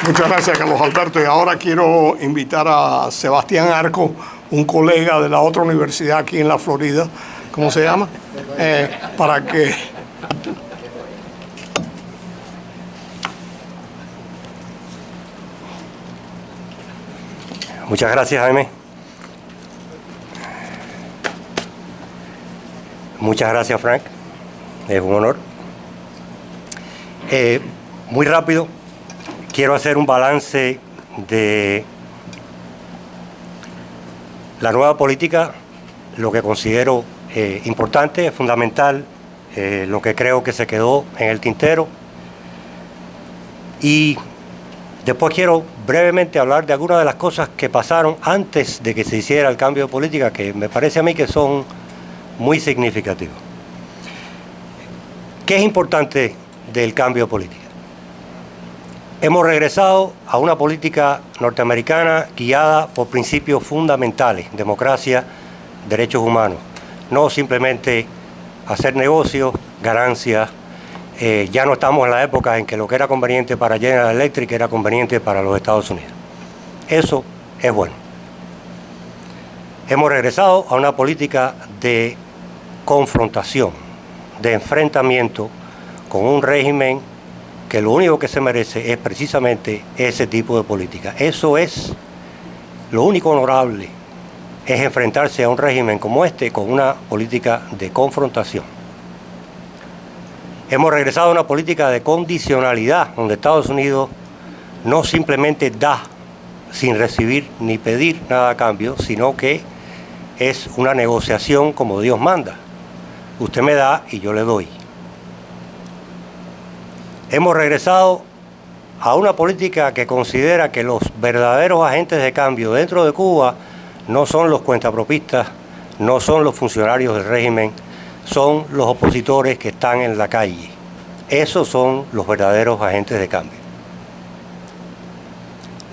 Muchas gracias, Carlos Alberto. Y ahora quiero invitar a Sebastián Arco, un colega de la otra universidad aquí en la Florida. ¿Cómo se llama? Para que... Muchas gracias, Jaime. Muchas gracias, Frank. Es un honor. Muy rápido, quiero hacer un balance de la nueva política, lo que considero importante, fundamental, lo que creo que se quedó en el tintero. Y después quiero brevemente hablar de algunas de las cosas que pasaron antes de que se hiciera el cambio de política, que me parece a mí que son muy significativos. ¿Qué es importante del cambio de política? Hemos regresado a una política norteamericana guiada por principios fundamentales, democracia, derechos humanos, no simplemente hacer negocios, ganancias. Ya no estamos en la época en que lo que era conveniente para General Electric era conveniente para los Estados Unidos. Eso es bueno. Hemos regresado a una política de confrontación, de enfrentamiento con un régimen que lo único que se merece es precisamente ese tipo de política. Eso es lo único honorable, es enfrentarse a un régimen como este con una política de confrontación. Hemos regresado a una política de condicionalidad, donde Estados Unidos no simplemente da sin recibir ni pedir nada a cambio, sino que es una negociación como Dios manda. Usted me da y yo le doy. Hemos regresado a una política que considera que los verdaderos agentes de cambio dentro de Cuba no son los cuentapropistas, no son los funcionarios del régimen, son los opositores que están en la calle. Esos son los verdaderos agentes de cambio.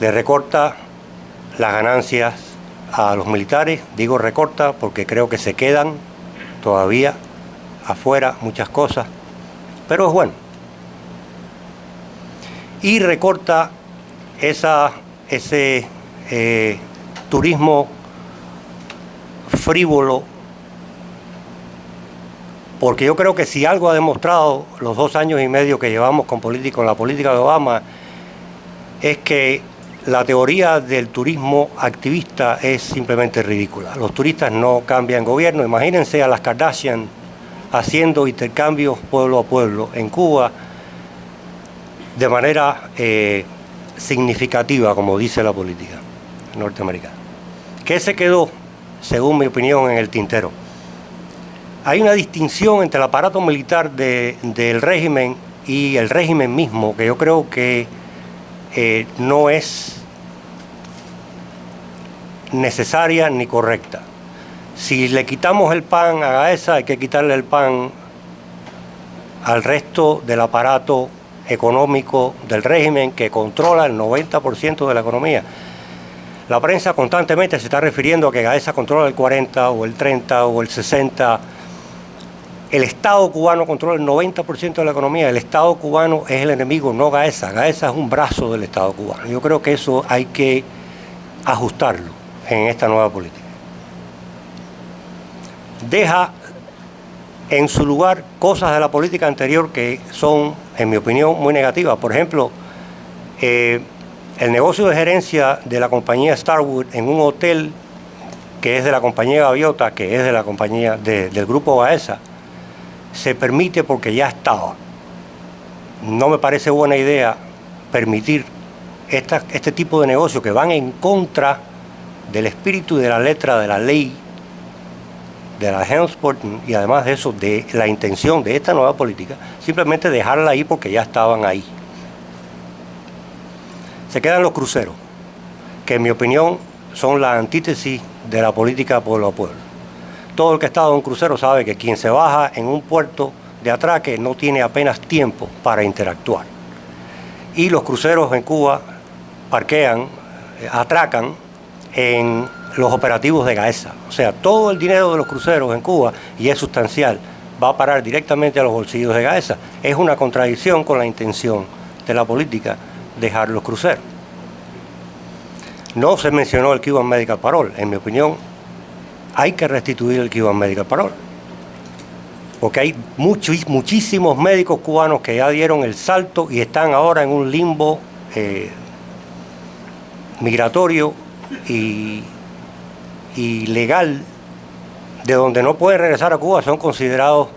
Le recorta las ganancias a los militares, digo recorta porque creo que se quedan todavía afuera muchas cosas, pero es bueno. Y recorta ese turismo frívolo, porque yo creo que si algo ha demostrado los 2 años y medio que llevamos con la política de Obama, es que la teoría del turismo activista es simplemente ridícula. Los turistas no cambian gobierno. Imagínense a las Kardashian haciendo intercambios pueblo a pueblo en Cuba de manera significativa, como dice la política norteamericana. ¿Qué se quedó, según mi opinión, en el tintero? Hay una distinción entre el aparato militar del régimen y el régimen mismo, que yo creo que no es necesaria ni correcta. Si le quitamos el pan a Gaesa, hay que quitarle el pan al resto del aparato económico del régimen que controla el 90% de la economía. La prensa constantemente se está refiriendo a que Gaesa controla el 40 o el 30 o el 60. El Estado cubano controla el 90% de la economía. El Estado cubano es el enemigo, no Gaesa. Gaesa es un brazo del Estado cubano. Yo creo que eso hay que ajustarlo en esta nueva política. Deja en su lugar cosas de la política anterior que son, en mi opinión, muy negativas. Por ejemplo, el negocio de gerencia de la compañía Starwood en un hotel que es de la compañía Gaviota, que es de la compañía del grupo Gaesa, se permite porque ya estaba. No me parece buena idea permitir este tipo de negocios que van en contra del espíritu y de la letra de la ley de la Helms-Burton y además de eso, de la intención de esta nueva política, simplemente dejarla ahí porque ya estaban ahí. Se quedan los cruceros, que en mi opinión son la antítesis de la política pueblo a pueblo. Todo el que ha estado en un crucero sabe que quien se baja en un puerto de atraque no tiene apenas tiempo para interactuar. Y los cruceros en Cuba atracan en los operativos de Gaesa. O sea, todo el dinero de los cruceros en Cuba, y es sustancial, va a parar directamente a los bolsillos de Gaesa. Es una contradicción con la intención de la política dejar los cruceros. No se mencionó el Cuban Medical Parole. En mi opinión, hay que restituir el Cuban Medical Parole, porque hay muchísimos médicos cubanos que ya dieron el salto y están ahora en un limbo migratorio y legal, de donde no pueden regresar a Cuba, son considerados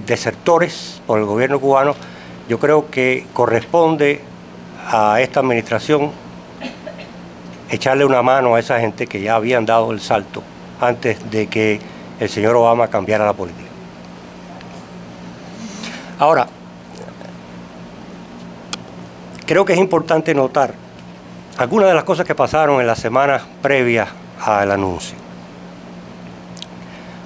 desertores por el gobierno cubano. Yo creo que corresponde a esta administración echarle una mano a esa gente que ya habían dado el salto antes de que el señor Obama cambiara la política. Ahora, creo que es importante notar algunas de las cosas que pasaron en las semanas previas al anuncio,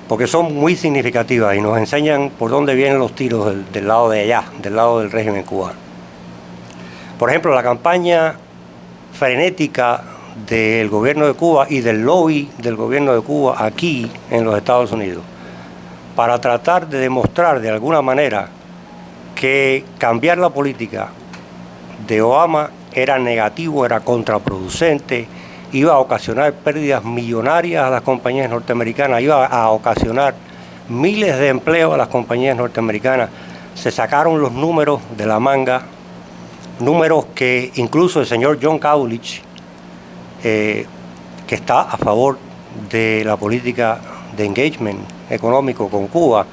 porque son muy significativas y nos enseñan por dónde vienen los tiros del lado de allá, del lado del régimen cubano. Por ejemplo, la campaña frenética del gobierno de Cuba y del lobby del gobierno de Cuba aquí en los Estados Unidos para tratar de demostrar de alguna manera que cambiar la política de Obama era negativo, era contraproducente, iba a ocasionar pérdidas millonarias a las compañías norteamericanas, iba a ocasionar miles de empleos a las compañías norteamericanas. Se sacaron los números de la manga, números que incluso el señor John Cowlich, que está a favor de la política de engagement económico con Cuba,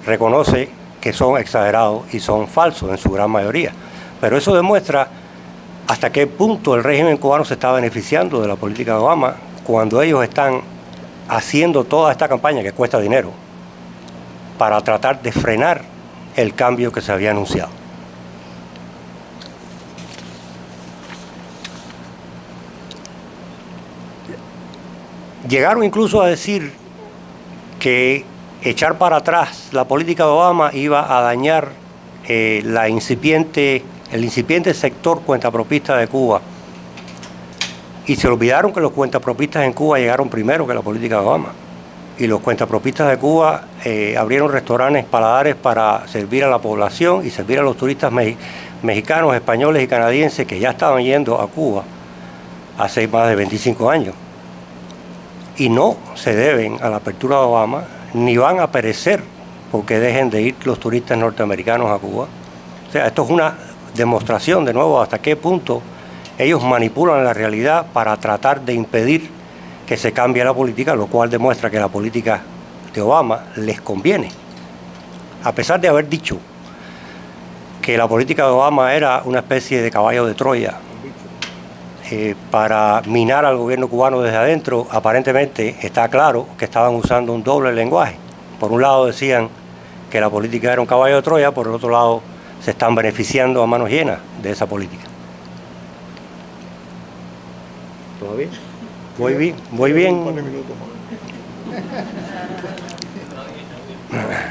reconoce que son exagerados y son falsos en su gran mayoría. Pero eso demuestra hasta qué punto el régimen cubano se está beneficiando de la política de Obama cuando ellos están haciendo toda esta campaña que cuesta dinero para tratar de frenar el cambio que se había anunciado. Llegaron incluso a decir que echar para atrás la política de Obama iba a dañar el incipiente sector cuentapropista de Cuba. Y se olvidaron que los cuentapropistas en Cuba llegaron primero que la política de Obama. Y los cuentapropistas de Cuba abrieron restaurantes, paladares para servir a la población y servir a los turistas mexicanos, españoles y canadienses que ya estaban yendo a Cuba hace más de 25 años. Y no se deben a la apertura de Obama, ni van a perecer porque dejen de ir los turistas norteamericanos a Cuba. O sea, esto es una demostración de nuevo hasta qué punto ellos manipulan la realidad para tratar de impedir que se cambie la política, lo cual demuestra que la política de Obama les conviene. A pesar de haber dicho que la política de Obama era una especie de caballo de Troya para minar al gobierno cubano desde adentro, aparentemente está claro que estaban usando un doble lenguaje. Por un lado decían que la política era un caballo de Troya, por el otro lado se están beneficiando a manos llenas de esa política. ¿Todo bien? Voy bien.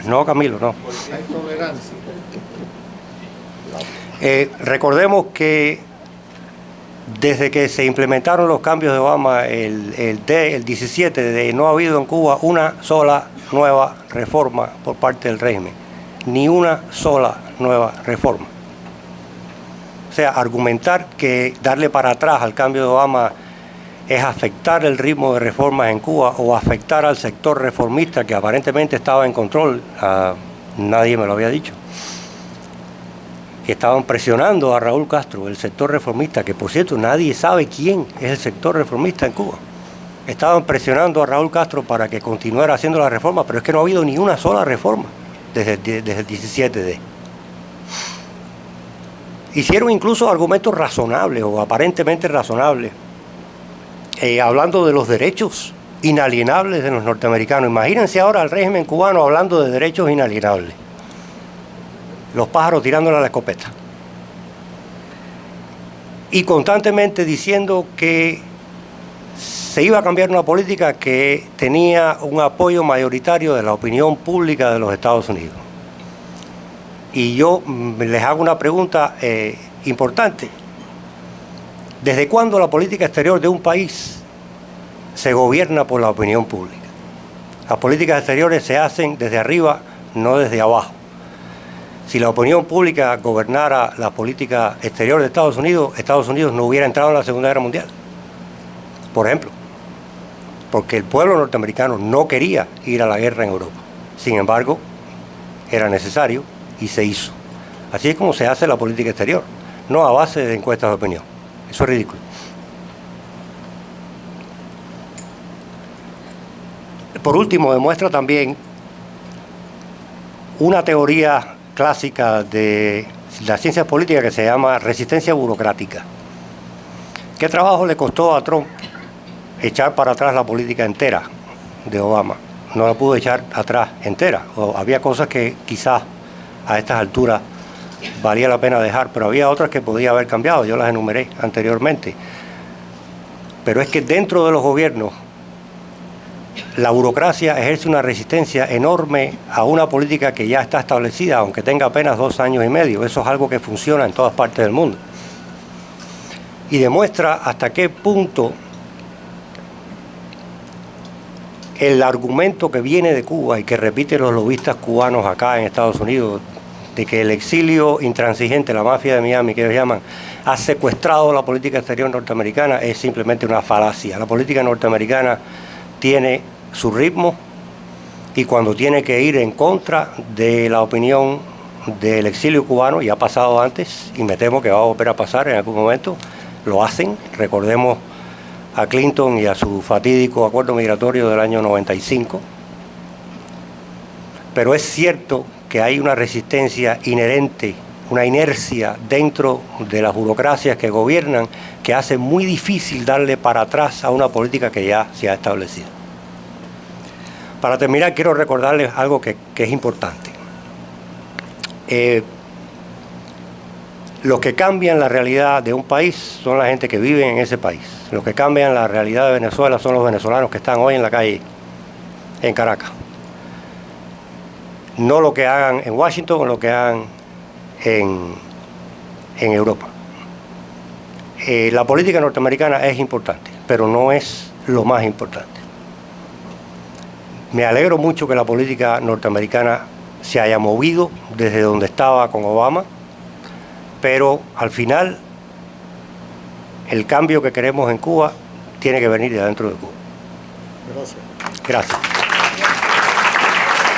No, Camilo, no. Hay tolerancia. Recordemos que desde que se implementaron los cambios de Obama el 17, no ha habido en Cuba una sola nueva reforma por parte del régimen. Ni una sola nueva reforma. O sea, argumentar que darle para atrás al cambio de Obama es afectar el ritmo de reformas en Cuba o afectar al sector reformista que aparentemente estaba en control, nadie me lo había dicho. Que estaban presionando a Raúl Castro, el sector reformista, que por cierto nadie sabe quién es el sector reformista en Cuba. Estaban presionando a Raúl Castro para que continuara haciendo la reforma, pero es que no ha habido ni una sola reforma desde el 17D. Hicieron incluso argumentos razonables o aparentemente razonables, hablando de los derechos inalienables de los norteamericanos. Imagínense ahora al régimen cubano hablando de derechos inalienables. Los pájaros tirándole a la escopeta. Y constantemente diciendo que se iba a cambiar una política que tenía un apoyo mayoritario de la opinión pública de los Estados Unidos. Y yo les hago una pregunta importante. ¿Desde cuándo la política exterior de un país se gobierna por la opinión pública? Las políticas exteriores se hacen desde arriba, no desde abajo. Si la opinión pública gobernara la política exterior de Estados Unidos no hubiera entrado en la Segunda Guerra Mundial, por ejemplo, porque el pueblo norteamericano no quería ir a la guerra en Europa. Sin embargo, era necesario y se hizo. Así es como se hace la política exterior, no a base de encuestas de opinión. Eso es ridículo. Por último, demuestra también una teoría clásica de las ciencias políticas que se llama resistencia burocrática. ¿Qué trabajo le costó a Trump echar para atrás la política entera de Obama? No la pudo echar atrás entera. O había cosas que quizás a estas alturas valía la pena dejar, pero había otras que podía haber cambiado. Yo las enumeré anteriormente. Pero es que dentro de los gobiernos la burocracia ejerce una resistencia enorme a una política que ya está establecida, aunque tenga apenas 2 años y medio. Eso es algo que funciona en todas partes del mundo. Y demuestra hasta qué punto el argumento que viene de Cuba y que repiten los lobistas cubanos acá en Estados Unidos, de que el exilio intransigente, la mafia de Miami, que ellos llaman, ha secuestrado la política exterior norteamericana, es simplemente una falacia. La política norteamericana tiene su ritmo y cuando tiene que ir en contra de la opinión del exilio cubano, ya ha pasado antes y me temo que va a volver a pasar en algún momento, lo hacen. Recordemos a Clinton y a su fatídico acuerdo migratorio del año 95. Pero es cierto que hay una resistencia inherente, una inercia dentro de las burocracias que gobiernan que hace muy difícil darle para atrás a una política que ya se ha establecido. Para terminar, quiero recordarles algo que es importante. Los que cambian la realidad de un país son la gente que vive en ese país. Los que cambian la realidad de Venezuela son los venezolanos que están hoy en la calle, en Caracas. No lo que hagan en Washington o lo que hagan en Europa. La política norteamericana es importante, pero no es lo más importante. Me alegro mucho que la política norteamericana se haya movido desde donde estaba con Obama, pero al final el cambio que queremos en Cuba tiene que venir de adentro de Cuba. Gracias. Gracias.